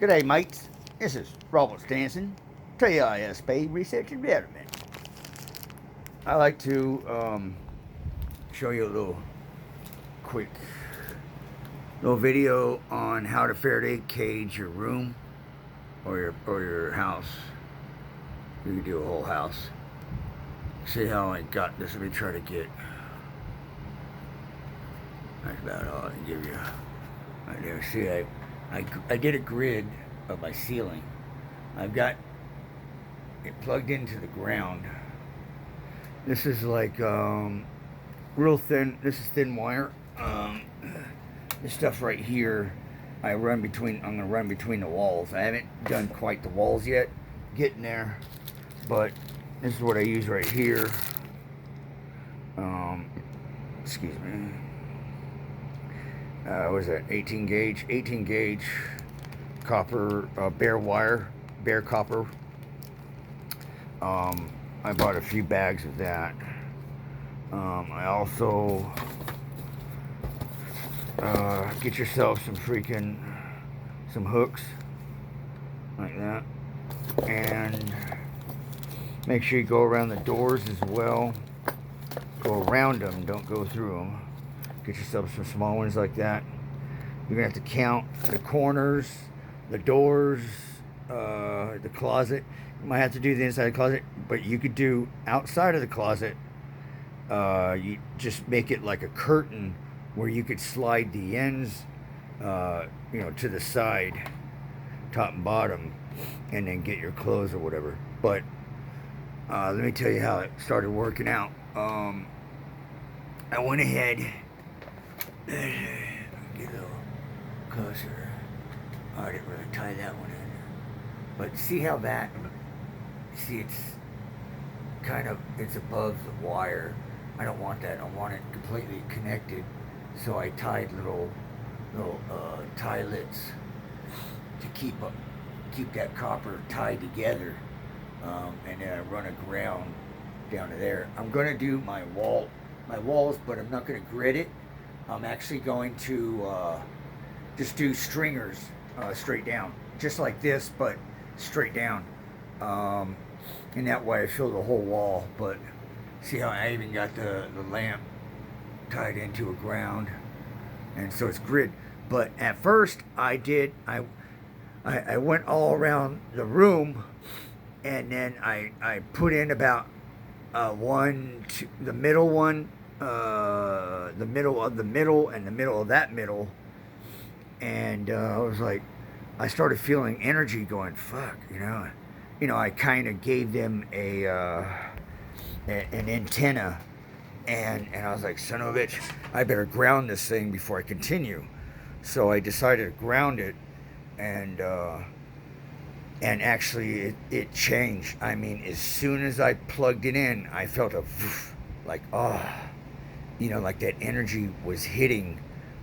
G'day, mates. This is Robert Stanson, TISP Research and Development. I like to show you a quick little video on how to Faraday cage your room or your house. You can do a whole house. See how I got this? Let me try to get. That's about all I can give you. Right there. See, I did a grid of my ceiling. I've got it plugged into the ground. This is like real thin. This is thin wire. This stuff right here, I'm gonna run between the walls. I haven't done quite the walls yet. Getting there, but this is what I use right here. Excuse me. What is that? 18 gauge. 18 gauge copper, bare copper. I bought a few bags of that. I also get yourself some hooks like that, and make sure you go around the doors as well. Go around them, don't go through them. Get yourself some small ones like that. You're gonna have to count the corners, the doors, the closet. You might have to do the inside of the closet, but you could do outside of the closet. You just make it like a curtain where you could slide the ends, to the side, top and bottom, and then get your clothes or whatever. But let me tell you how it started working out. I went ahead. Get a little closer. I didn't really tie that one in. But see how it's above the wire. I don't want that. I want it completely connected. So I tied little tie lits to keep that copper tied together. And then I run a ground down to there. I'm gonna do my walls, but I'm not gonna grid it. I'm actually going to just do stringers straight down, just like this, but straight down. And that way I fill the whole wall. But see how I even got the lamp tied into a ground, and so it's grid. But at first I went all around the room, and then I put in about the middle one, the middle of the middle, and the middle of that middle. And I was like, I started feeling energy going, fuck, I kind of gave them an antenna, and I was like, son of a bitch, I better ground this thing before I continue. So I decided to ground it, and actually it changed. I mean, as soon as I plugged it in, I felt a like like that energy was hitting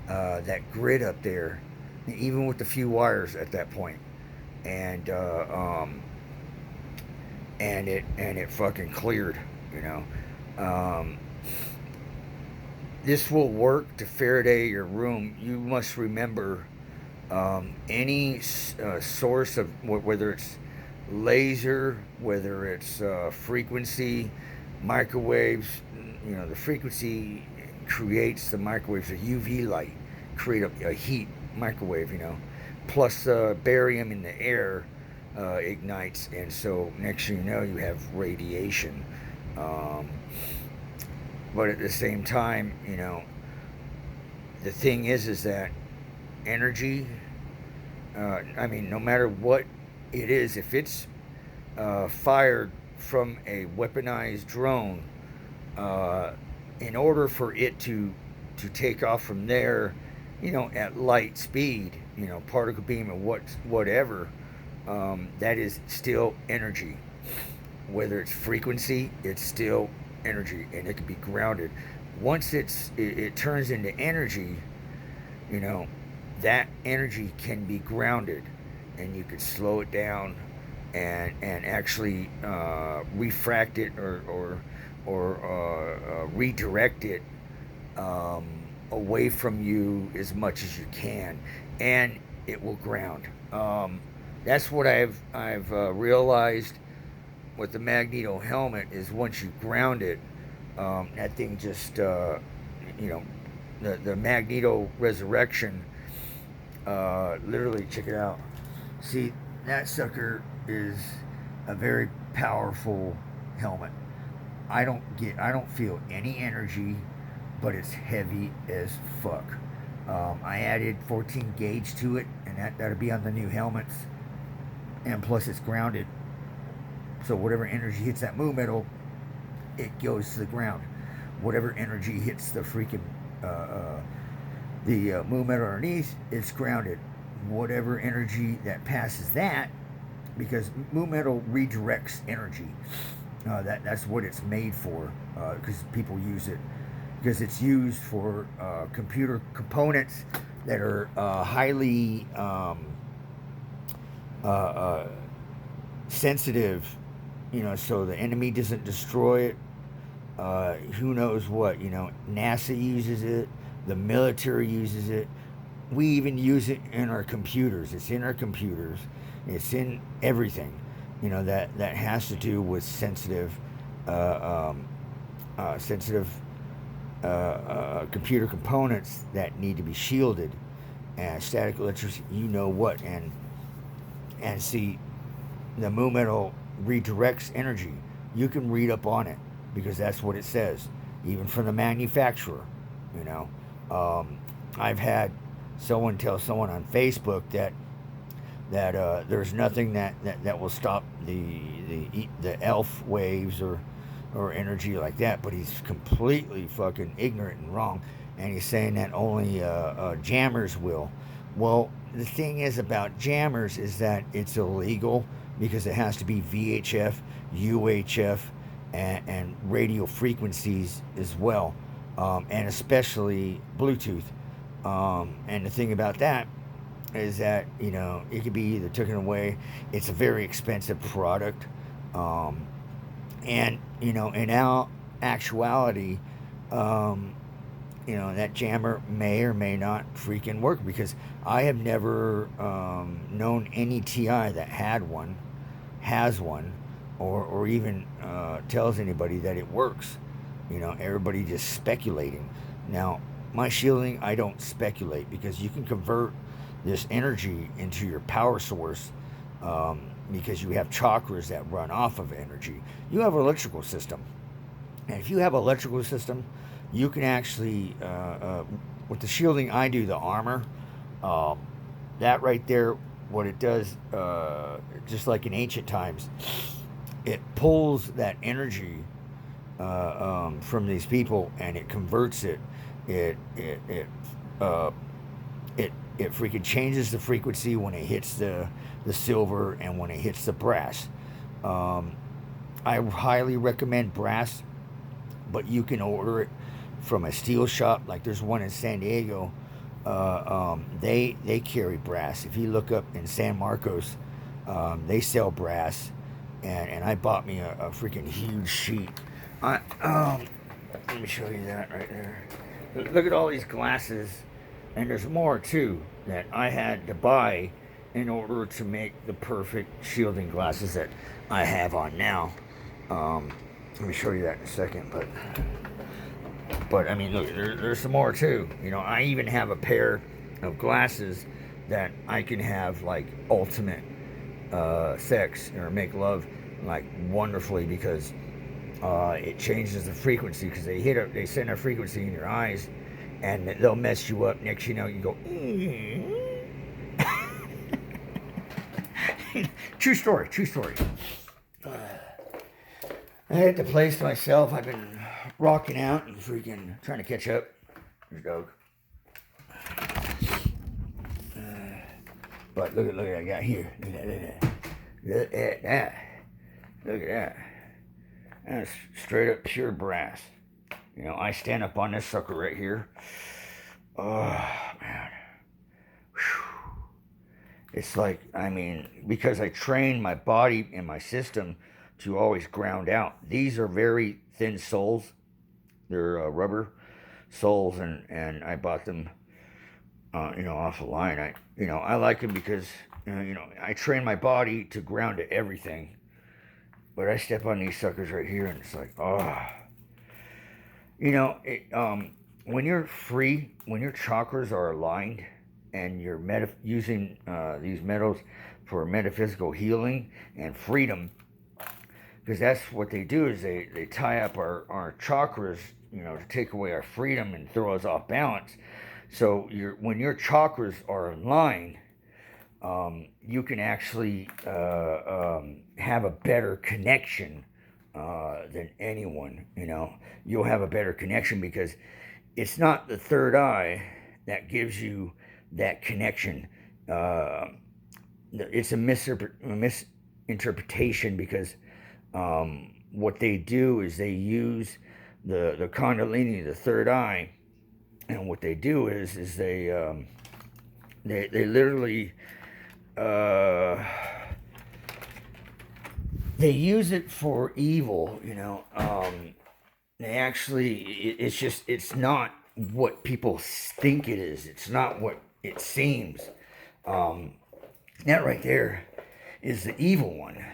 that grid up there, even with the few wires at that point. And it fucking cleared. This will work to Faraday your room. You must remember, any source of whether it's laser, whether it's frequency, microwaves. The frequency creates the microwaves. The UV light create a heat microwave. Plus barium in the air ignites, and so next thing you know, you have radiation. But at the same time, the thing is that energy, no matter what it is, if it's fired from a weaponized drone, in order for it to take off from there, at light speed, particle beam or whatever, that is still energy. Whether it's frequency, it's still energy, and it can be grounded. Once it turns into energy, that energy can be grounded, and you could slow it down and actually refract it or redirect it away from you as much as you can. And it will ground. That's what I've realized with the Magneto helmet is once you ground it, that thing just you know the Magneto Resurrection. Literally, check it out. See, that sucker is a very powerful helmet. I don't feel any energy, but it's heavy as fuck. I added 14 gauge to it, and that'll be on the new helmets. And plus, it's grounded, so whatever energy hits that moo metal, it goes to the ground. Whatever energy hits the freaking the moo metal underneath, it's grounded. Whatever energy that passes that, because moo metal redirects energy. That's what it's made for. Because people use it because it's used for computer components that are highly sensitive. So the enemy doesn't destroy it. Who knows what? NASA uses it. The military uses it. We even use it in our computers. It's in our computers. It's in everything. That has to do with sensitive, computer components that need to be shielded. And static electricity, what? And see, the moo metal redirects energy. You can read up on it because that's what it says, even from the manufacturer. I've had someone tell someone on Facebook that there's nothing that will stop the elf waves or energy like that, but he's completely fucking ignorant and wrong, and he's saying that only jammers will. Well, the thing is about jammers is that it's illegal because it has to be VHF, UHF, and radio frequencies as well, and especially Bluetooth. And the thing about that is that it could be either taken away. It's a very expensive product, and in our actuality, that jammer may or may not freaking work because I have never known any TI that has one, or even tells anybody that it works. Everybody just speculating. Now, my shielding, I don't speculate because you can convert this energy into your power source, because you have chakras that run off of energy. You have an electrical system, and if you have an electrical system, you can actually with the shielding I do, the armor, that right there, what it does, just like in ancient times, it pulls that energy from these people and it converts it. It freaking changes the frequency when it hits the silver and when it hits the brass. I highly recommend brass, but you can order it from a steel shop. Like there's one in San Diego. They carry brass. If you look up in San Marcos, they sell brass, and I bought me a freaking huge sheet. Let me show you that right there. Look at all these glasses. And there's more too that I had to buy in order to make the perfect shielding glasses that I have on now. Let me show you that in a second. But I mean, look, there's some more too. I even have a pair of glasses that I can have like ultimate sex or make love like wonderfully because it changes the frequency because they send a frequency in your eyes. And they'll mess you up. Next you know, you go. True story. I had to place myself. I've been rocking out and freaking trying to catch up. There's dog. But look at what I got here. Look at that. Look at that. That's straight up pure brass. I stand up on this sucker right here. Oh, man. Whew. It's like, because I train my body and my system to always ground out. These are very thin soles. They're rubber soles, and I bought them off the line. I like them because, I train my body to ground to everything. But I step on these suckers right here, and it's like, oh, when you're free, when your chakras are aligned, and you're using these metals for metaphysical healing and freedom, because that's what they do is they tie up our chakras, to take away our freedom and throw us off balance. So when your chakras are in line, you can actually have a better connection than anyone. You'll have a better connection because it's not the third eye that gives you that connection. It's a misinterpretation because what they do is they use the Kundalini, the third eye, and what they do is they literally they use it for evil. They actually, it's not what people think it is. It's not what it seems. That right there is the evil one.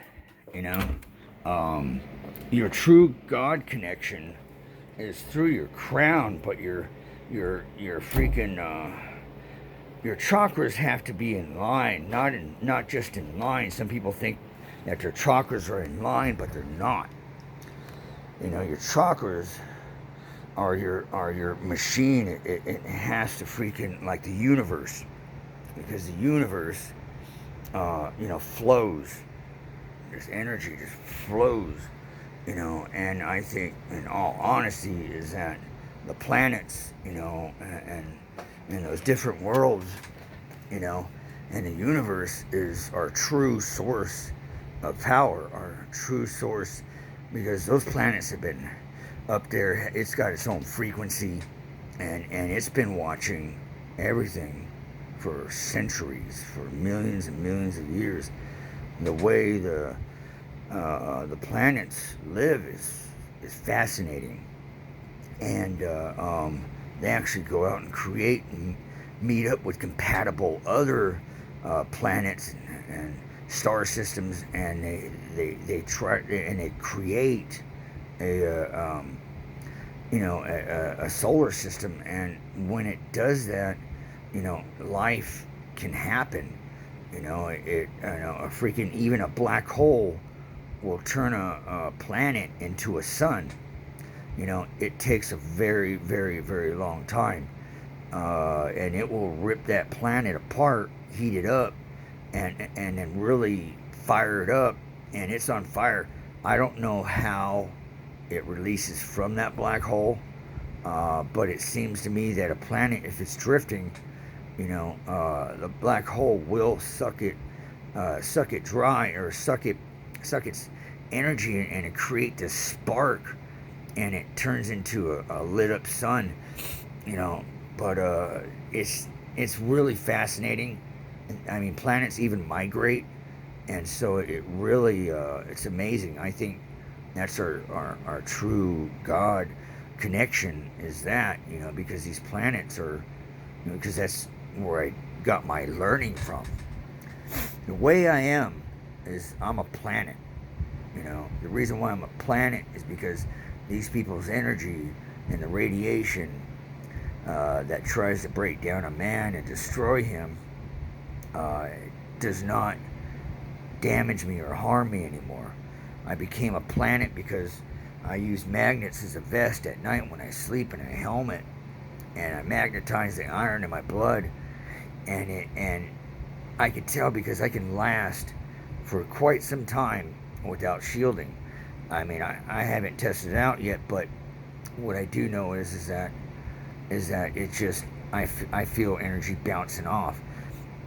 Your true God connection is through your crown, but your freaking your chakras have to be in line, not just in line. Some people think that their chakras are in line, but they're not. Your chakras are your machine. It has to freaking, like the universe, because the universe flows. This energy just flows, and I think, in all honesty, is that the planets, and those different worlds, and the universe is our true source of power, our true source, because those planets have been up there. It's got its own frequency, and it's been watching everything for centuries, for millions and millions of years. The way the planets live is fascinating, and they actually go out and create and meet up with compatible other planets and star systems, and they try and they create a solar system. And when it does that, life can happen. A freaking, even a black hole will turn a planet into a sun. It takes a very, very, very long time, and it will rip that planet apart, heat it up, and then really fire it up, and it's on fire. I don't know how it releases from that black hole, but it seems to me that a planet, if it's drifting, the black hole will suck it dry, or suck its energy, and it create this spark, and it turns into a lit up sun. But it's really fascinating. I mean, planets even migrate, and so it really it's amazing. I think that's our true God connection, is that, because these planets are, because that's where I got my learning from. The way I am is I'm a planet. The reason why I'm a planet is because these people's energy and the radiation that tries to break down a man and destroy him does not damage me or harm me anymore. I became a planet because I use magnets as a vest at night when I sleep, in a helmet, and I magnetize the iron in my blood, and I can tell, because I can last for quite some time without shielding. I mean, I haven't tested it out yet, but what I do know is that it just, I feel energy bouncing off,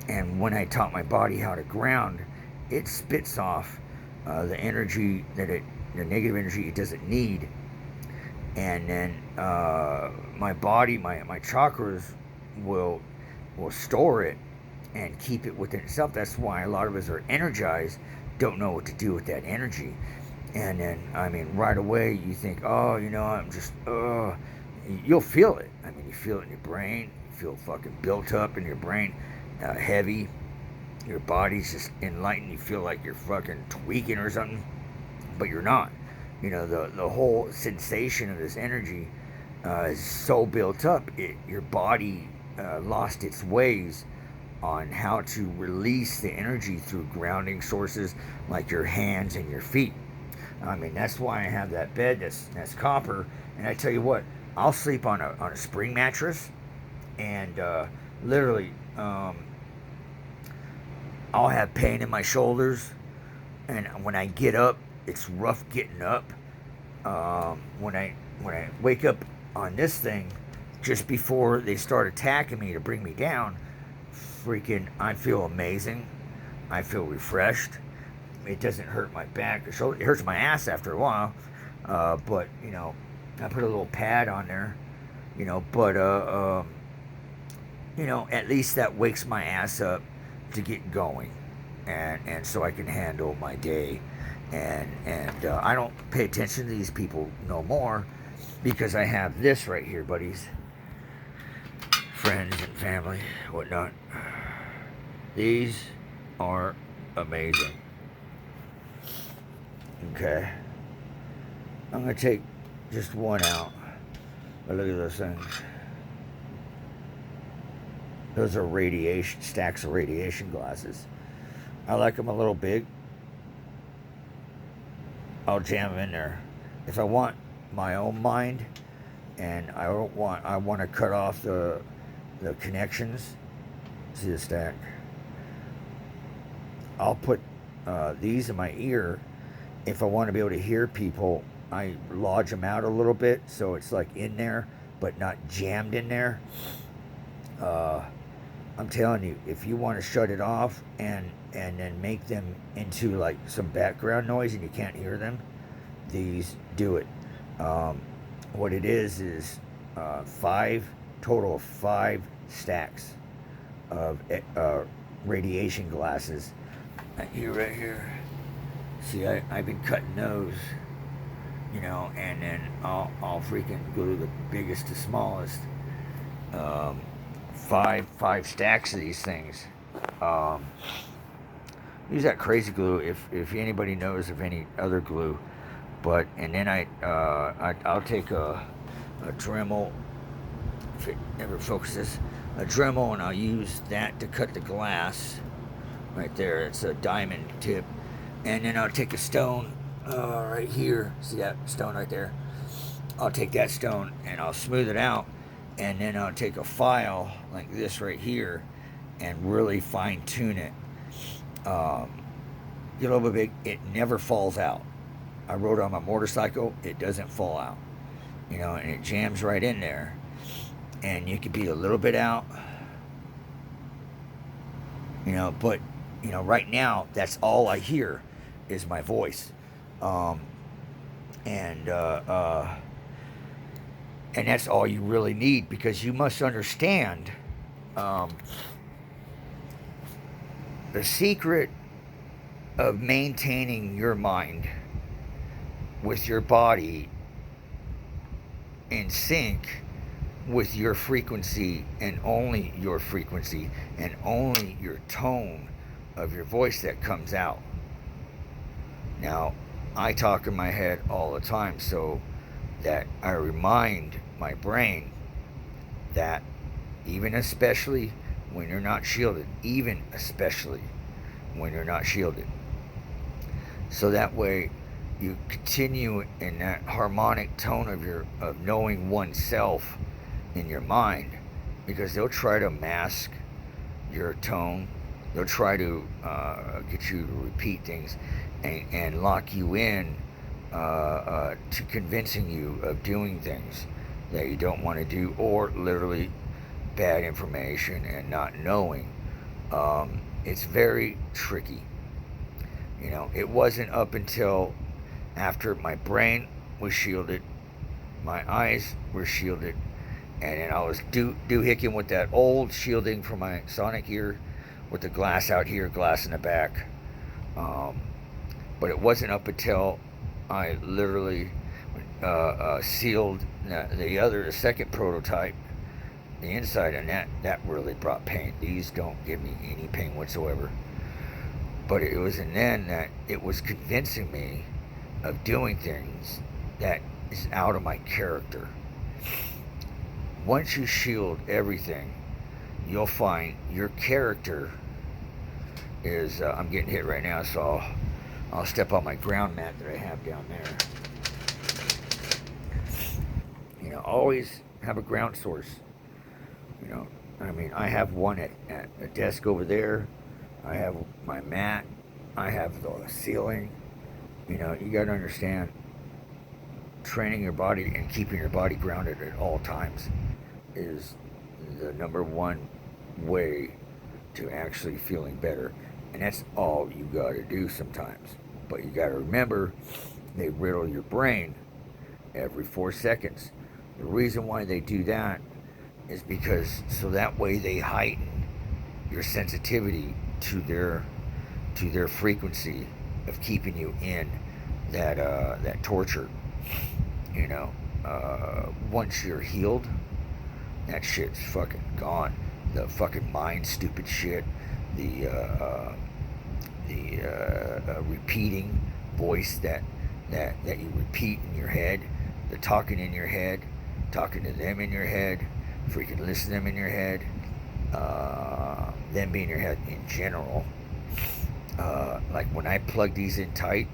and when I taught my body how to ground, it spits off the energy the negative energy it doesn't need, and then my body, my chakras will store it and keep it within itself. That's why a lot of us are energized, don't know what to do with that energy. And then, I mean, right away you think, oh, I'm just, you'll feel it. I mean, you feel it in your brain, you feel fucking built up in your brain, heavy. Your body's just enlightened. You feel like you're fucking tweaking or something, but you're not. The whole sensation of this energy is so built up. Your body lost its ways on how to release the energy through grounding sources like your hands and your feet. I mean, that's why I have that bed that's copper. And I tell you what, I'll sleep on a spring mattress, and literally, I'll have pain in my shoulders, and when I get up, it's rough getting up. When I wake up on this thing, just before they start attacking me to bring me down, freaking, I feel amazing. I feel refreshed. It doesn't hurt my back or shoulder. It hurts my ass after a while, but I put a little pad on there, but at least that wakes my ass up to get going, and so I can handle my day, and I don't pay attention to these people no more because I have this right here, buddies, friends and family, whatnot. These are amazing. Okay, I'm gonna take just one out, but look at those things. Those are stacks of radiation glasses. I like them a little big. I'll jam them in there. If I want my own mind, and I want to cut off the connections. See the stack? I'll put these in my ear. If I want to be able to hear people, I lodge them out a little bit so it's like in there, but not jammed in there. I'm telling you, if you want to shut it off and then make them into like some background noise and you can't hear them, these do it. What it is total of 5 stacks of radiation glasses. Right here. See, I've been cutting those, and then I'll freaking glue the biggest to smallest. 5 stacks of these things. Use that crazy glue if anybody knows of any other glue. And then I'll take a Dremel, if it never focuses, a Dremel, and I'll use that to cut the glass. Right there, it's a diamond tip. And then I'll take a stone right here. See that stone right there? I'll take that stone and I'll smooth it out. And then I'll take a file like this right here and really fine tune it. Get a little bit big. It never falls out. I rode on my motorcycle. It doesn't fall out. And it jams right in there. And you could be a little bit out. But right now, that's all I hear is my voice. And that's all you really need, because you must understand the secret of maintaining your mind with your body in sync with your frequency, and only your frequency, and only your tone of your voice that comes out. Now, I talk in my head all the time, so that I remind my brain that even especially when you're not shielded, so that way you continue in that harmonic tone of knowing oneself in your mind, because they'll try to mask your tone. They'll try to get you to repeat things and lock you in to convincing you of doing things that you don't want to do, or literally bad information and not knowing. It's very tricky. It wasn't up until after my brain was shielded, my eyes were shielded, and then I was doohicking with that old shielding from my sonic ear with the glass out here, glass in the back. But it wasn't up until I literally sealed the second prototype the inside, and that really brought pain. These don't give me any pain whatsoever. But it was in then that it was convincing me of doing things that is out of my character. Once you shield everything, you'll find your character is. I'm getting hit right now, so I'll step on my ground mat that I have down there. Always have a ground source. I mean, I have one at a desk over there. I have my mat. I have the ceiling. You got to understand, training your body and keeping your body grounded at all times is the number one way to actually feeling better. And that's all you got to do sometimes. But you got to remember, they riddle your brain every 4 seconds. The reason why they do that is because so that way they heighten your sensitivity to their frequency of keeping you in that torture. Once you're healed, that shit's fucking gone. The fucking mind stupid shit, the repeating voice that you repeat in your head, the talking in your head, talking to them in your head, freaking listen to them in your head, them being in your head in general. Like when I plug these in tight,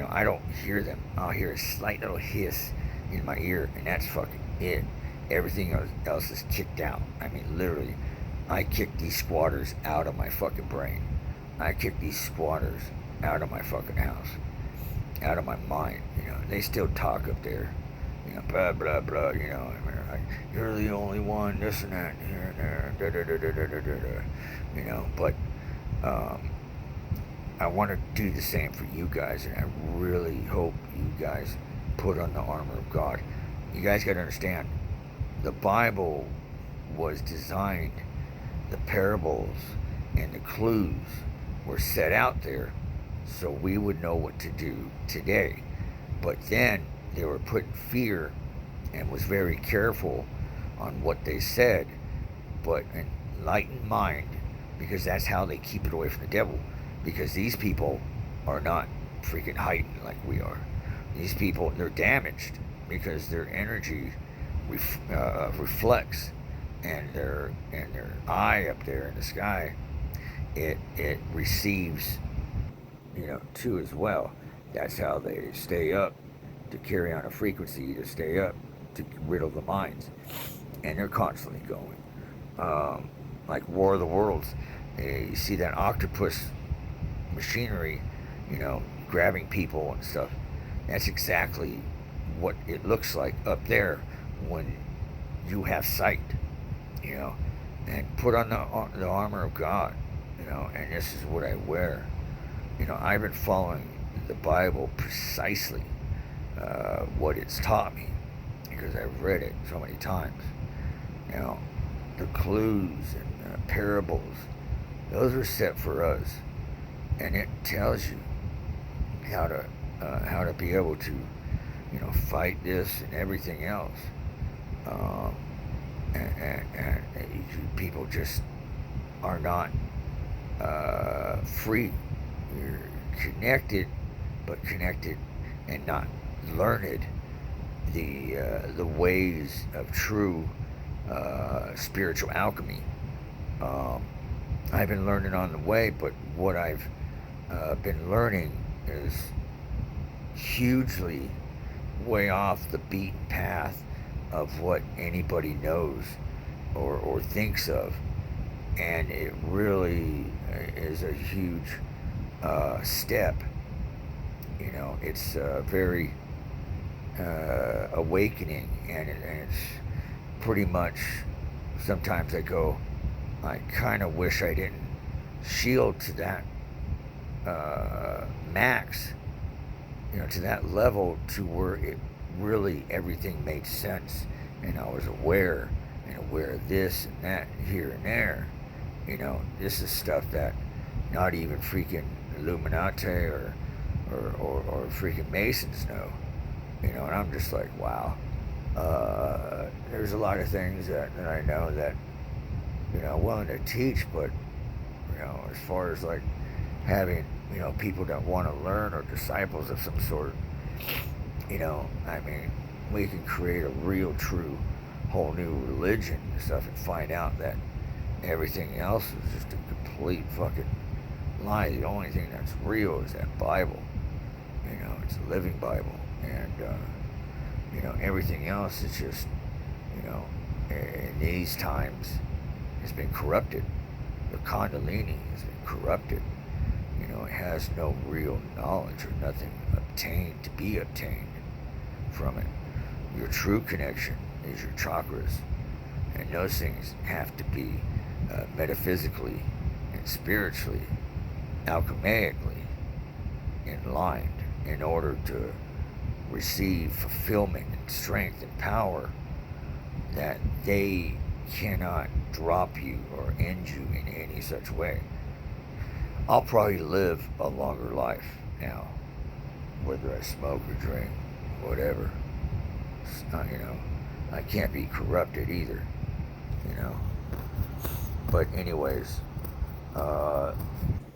I don't hear them. I'll hear a slight little hiss in my ear, and that's fucking it. Everything else is kicked out. I mean, literally, I kick these squatters out of my fucking brain. I kick these squatters out of my fucking house, out of my mind. They still talk up there. Blah blah blah. Like, you're the only one. This and that, here and there. Da da da da da da da. But I want to do the same for you guys, and I really hope you guys put on the armor of God. You guys got to understand, the Bible was designed, the parables and the clues were set out there so we would know what to do today. But then they were put in fear and was very careful on what they said, but an enlightened mind, because that's how they keep it away from the devil. Because these people are not freaking heightened like we are. These people, they're damaged because their energy reflects, and their eye up there in the sky, it receives, too as well. That's how they stay up, to carry on a frequency, to stay up, to riddle the minds, and they're constantly going. Like War of the Worlds, you see that octopus machinery, grabbing people and stuff. That's exactly what it looks like up there when you have sight, and put on the armor of God, and this is what I wear. I've been following the Bible precisely, what it's taught me, because I've read it so many times. The clues and the parables, those are set for us, and it tells you how to be able to, fight this and everything else. And people just are not free. You're connected, but connected and not learned the ways of true spiritual alchemy. I've been learning on the way, but what I've been learning is hugely way off the beaten path of what anybody knows or thinks of, and it really is a huge step. It's very awakening, and it's pretty much, sometimes I go, I kind of wish I didn't shield to that max, to that level, to where it really, everything made sense, and I was aware of this and that, here and there. This is stuff that not even freaking Illuminati or freaking Masons know. And I'm just like, wow. There's a lot of things that I know that, I'm willing to teach, but, as far as like having, people that want to learn or disciples of some sort, I mean, we can create a real, true, whole new religion and stuff and find out that everything else is just a complete fucking lie. The only thing that's real is that Bible. It's a living Bible. And, everything else is just, you know, in these times has been corrupted. The Kundalini has been corrupted. It has no real knowledge or nothing obtained to be obtained from it. Your true connection is your chakras, and those things have to be metaphysically and spiritually, alchemically enlightened in order to receive fulfillment and strength and power that they cannot drop you or end you in any such way. I'll probably live a longer life now, whether I smoke or drink, whatever. It's not, I can't be corrupted either, you know. But anyways,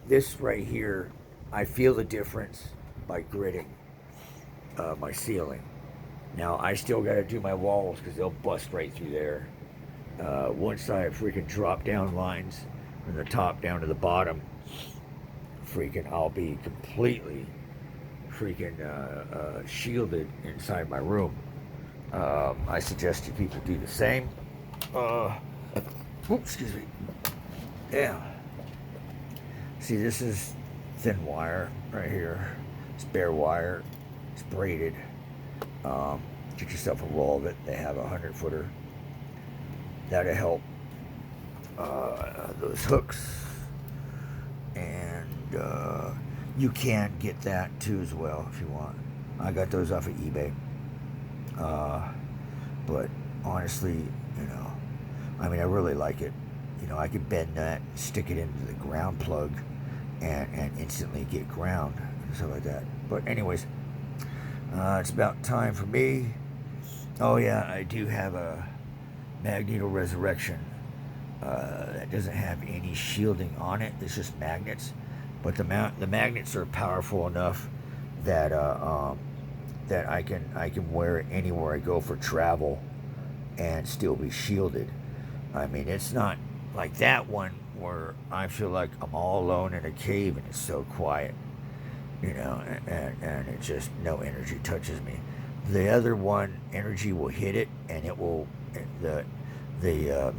this right here, I feel the difference by gritting my ceiling. Now, I still got to do my walls because they'll bust right through there. Once I freaking drop down lines from the top down to the bottom, I'll be completely shielded inside my room. I suggest you people do the same. Excuse me. Yeah. See, this is thin wire right here. It's bare wire. It's braided. Get yourself a roll of it. They have a 100-footer. That'll help those hooks. And you can get that too as well if you want. I got those off of eBay. But honestly, I really like it. I could bend that, stick it into the ground plug, and instantly get ground and stuff like that. But anyways, it's about time for me. Oh yeah, I do have a Magneto Resurrection that doesn't have any shielding on it. It's just magnets, but the magnets are powerful enough that that I can wear it anywhere I go for travel and still be shielded. It's not like that one where I feel like I'm all alone in a cave and it's so quiet, and it just, no energy touches me. The other one, energy will hit it and it will, the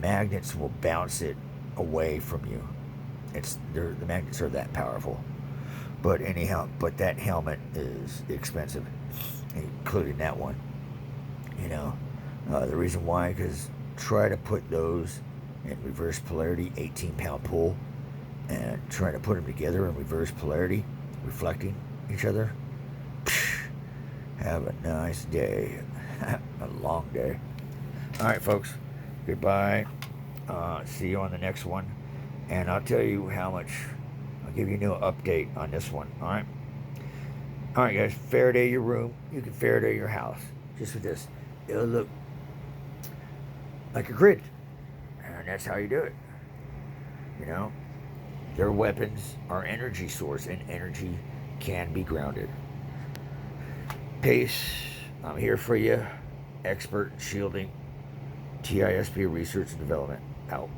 magnets will bounce it away from you. The magnets are that powerful. But anyhow, that helmet is expensive, including that one. The reason why, because try to put those in reverse polarity, 18-pound pull, and try to put them together in reverse polarity, reflecting each other. Have a nice day. A long day. All right, folks. Goodbye. See you on the next one. And I'll tell you how much. I'll give you a new update on this one. All right. All right, guys. Faraday your room. You can Faraday your house. Just with this. It'll look like a grid. And that's how you do it. Their weapons are energy source, and energy can be grounded. Peace. I'm here for you. Expert in shielding. TISP Research and Development. Out.